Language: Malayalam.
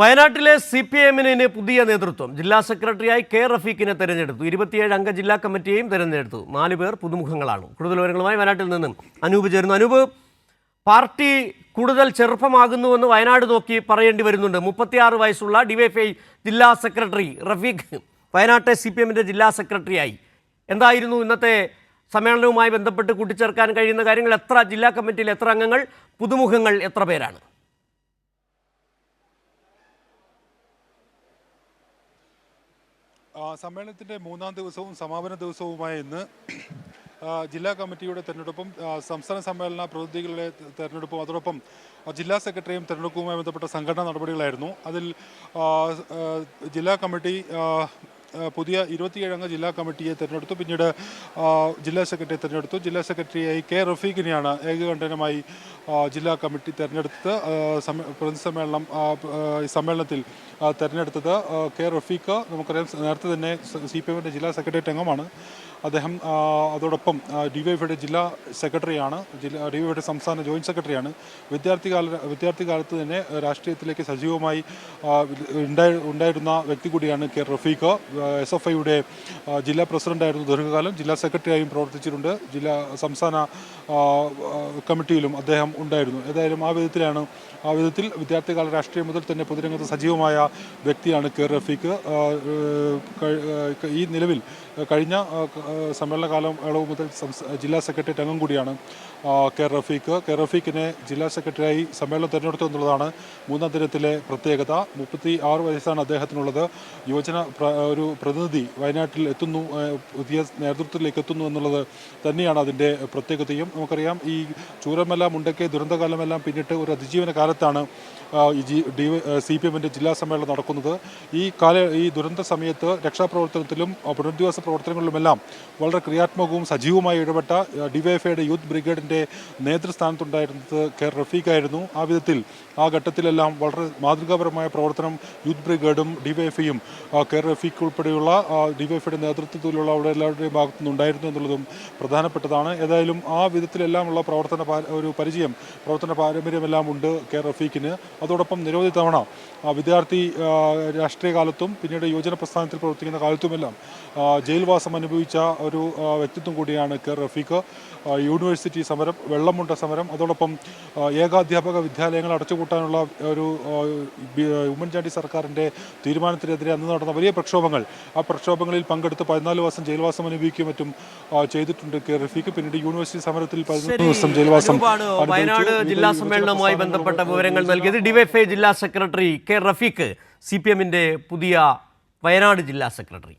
വയനാട്ടിലെ CPM-ന് പുതിയ നേതൃത്വം. ജില്ലാ സെക്രട്ടറിയായി കെ റഫീഖിനെ തെരഞ്ഞെടുത്തു. 27 അംഗ ജില്ലാ കമ്മിറ്റിയെയും തെരഞ്ഞെടുത്തു. 4 പേർ പുതുമുഖങ്ങളാണ്. കൂടുതൽ വിവരങ്ങളുമായി വയനാട്ടിൽ നിന്നും അനൂപ് ചേരുന്നു. അനൂപ്, പാർട്ടി കൂടുതൽ ചെറുപ്പമാകുന്നുവെന്ന് വയനാട് നോക്കി പറയേണ്ടി വരുന്നുണ്ട്. 36 വയസ്സുള്ള DYFI ജില്ലാ സെക്രട്ടറി റഫീഖ് വയനാട്ടെ CPM-ന്റെ ജില്ലാ സെക്രട്ടറിയായി. എന്തായിരുന്നു ഇന്നത്തെ സമ്മേളനവുമായി ബന്ധപ്പെട്ട് കൂട്ടിച്ചേർക്കാൻ കഴിയുന്ന കാര്യങ്ങൾ? എത്ര ജില്ലാ കമ്മിറ്റിയിൽ എത്ര അംഗങ്ങൾ, പുതുമുഖങ്ങൾ എത്ര പേരാണ്? സമ്മേളനത്തിൻ്റെ 3-ാം ദിവസവും സമാപന ദിവസവുമായ ഇന്ന് ജില്ലാ കമ്മിറ്റിയുടെ തെരഞ്ഞെടുപ്പും സംസ്ഥാന സമ്മേളന പ്രതിനിധികളുടെ തെരഞ്ഞെടുപ്പും അതോടൊപ്പം ജില്ലാ സെക്രട്ടറിയും തെരഞ്ഞെടുപ്പുമായി ബന്ധപ്പെട്ട സംഘടനാ നടപടികളായിരുന്നു. അതിൽ ജില്ലാ കമ്മിറ്റി പുതിയ 27 അംഗ ജില്ലാ കമ്മിറ്റിയെ തിരഞ്ഞെടുത്തു. പിന്നീട് ജില്ലാ സെക്രട്ടറിയെ തിരഞ്ഞെടുത്തു. ജില്ലാ സെക്രട്ടറിയായി കെ റഫീഖിനെയാണ് ഏകകണ്ഠനമായി ജില്ലാ കമ്മിറ്റി തിരഞ്ഞെടുത്തത്. സമ്മേളനത്തിൽ തിരഞ്ഞെടുത്തത് കെ റഫീഖ്. നമുക്കറിയാം, നേരത്തെ തന്നെ CPM-ന്റെ ജില്ലാ സെക്രട്ടേറിയറ്റ് അംഗമാണ് അദ്ദേഹം. അതോടൊപ്പം DYFIയുടെ ജില്ലാ സെക്രട്ടറിയാണ്, DYFIയുടെ സംസ്ഥാന ജോയിൻറ്റ് സെക്രട്ടറിയാണ്. വിദ്യാർത്ഥികാലത്ത് തന്നെ രാഷ്ട്രീയത്തിലേക്ക് സജീവമായി ഉണ്ടായിരുന്ന വ്യക്തി കൂടിയാണ് കെ റഫീഖ്. SFIയുടെ ജില്ലാ പ്രസിഡൻ്റായിരുന്നു ദീർഘകാലം. ജില്ലാ സെക്രട്ടറിയായും പ്രവർത്തിച്ചിട്ടുണ്ട്. സംസ്ഥാന കമ്മിറ്റിയിലും അദ്ദേഹം ഉണ്ടായിരുന്നു. ഏതായാലും ആ വിധത്തിൽ വിദ്യാർത്ഥികാല രാഷ്ട്രീയം മുതൽ തന്നെ പൊതുരംഗത്ത് സജീവമായ വ്യക്തിയാണ് കെ റഫീഖ്. ഈ നിലവിൽ കഴിഞ്ഞ സമ്മേളനകാലം അളവ് മുതൽ ജില്ലാ സെക്രട്ടേറിയറ്റ് അംഗം കൂടിയാണ് കെ റഫീഖ്. കെ റഫീഖിനെ ജില്ലാ സെക്രട്ടറിയായി സമ്മേളനം തിരഞ്ഞെടുത്തു എന്നുള്ളതാണ് 3-ാം ദിനത്തിലെ പ്രത്യേകത. 36 വയസ്സാണ് അദ്ദേഹത്തിനുള്ളത്. യുവജന ഒരു പ്രതിനിധി വയനാട്ടിൽ എത്തുന്നു, പുതിയ നേതൃത്വത്തിലേക്ക് എത്തുന്നു എന്നുള്ളത് തന്നെയാണ് അതിൻ്റെ പ്രത്യേകതയും. നമുക്കറിയാം, ഈ ചൂരമല മുണ്ടക്കൈ ദുരന്തകാലമെല്ലാം പിന്നിട്ട് ഒരു അതിജീവന കാലത്താണ് CPM-ന്റെ ജില്ലാ സമ്മേളനം നടക്കുന്നത്. ഈ ദുരന്ത സമയത്ത് രക്ഷാപ്രവർത്തനത്തിലും പുനരധിവാസ പ്രവർത്തനങ്ങളിലുമെല്ലാം വളരെ ക്രിയാത്മകവും സജീവമായി ഇടപെട്ട DYFIയുടെ യൂത്ത് ബ്രിഗേഡിൻ്റെ നേതൃസ്ഥാനത്തുണ്ടായിരുന്നത് കെ റഫീഖായിരുന്നു. ആ വിധത്തിൽ ആ ഘട്ടത്തിലെല്ലാം വളരെ മാതൃകാപരമായ പ്രവർത്തനം യൂത്ത് ബ്രിഗേഡും DYFIയും കെ റഫീഖ് ഉൾപ്പെടെയുള്ള DYFIയുടെ നേതൃത്വത്തിലുള്ള അവിടെ എല്ലാവരുടെയും ഭാഗത്തു നിന്നുണ്ടായിരുന്നു എന്നുള്ളതും പ്രധാനപ്പെട്ടതാണ്. ഏതായാലും ആ വിധത്തിലെല്ലാമുള്ള പ്രവർത്തന പാരമ്പര്യമെല്ലാം ഉണ്ട് കെ റഫീഖിന്. അതോടൊപ്പം നിരവധി തവണ വിദ്യാർത്ഥി രാഷ്ട്രീയ കാലത്തും പിന്നീട് യുവജന പ്രസ്ഥാനത്തിൽ പ്രവർത്തിക്കുന്ന കാലത്തുമെല്ലാം ജയിൽവാസം അനുഭവിച്ച ഒരു വ്യക്തിത്വം കൂടിയാണ് കെ റഫീഖ്. യൂണിവേഴ്സിറ്റി സമരം, വെള്ളമുണ്ട സമരം, അതോടൊപ്പം ഏകാധ്യാപക വിദ്യാലയങ്ങൾ അടച്ചുപൂട്ടാനുള്ള ഒരു ഉമ്മൻചാണ്ടി സർക്കാരിൻ്റെ തീരുമാനത്തിനെതിരെ അന്ന് നടന്ന വലിയ പ്രക്ഷോഭങ്ങൾ, ആ പ്രക്ഷോഭങ്ങളിൽ പങ്കെടുത്ത് 14 ദിവസം ജയിൽവാസം അനുഭവിക്കുകയും മറ്റും ചെയ്തിട്ടുണ്ട് കെ റഫീഖ്. പിന്നീട് യൂണിവേഴ്സിറ്റി സമരത്തിൽ 11 ദിവസം ജയിൽവാസം. വയനാട് ജില്ലാ സമ്മേളനവുമായി ബന്ധപ്പെട്ട വിവരങ്ങൾ നൽകിയത് DYFI ജില്ലാ സെക്രട്ടറി കെ റഫീഖ്, CPM-ന്റെ പുതിയ വയനാട് ജില്ലാ സെക്രട്ടറി.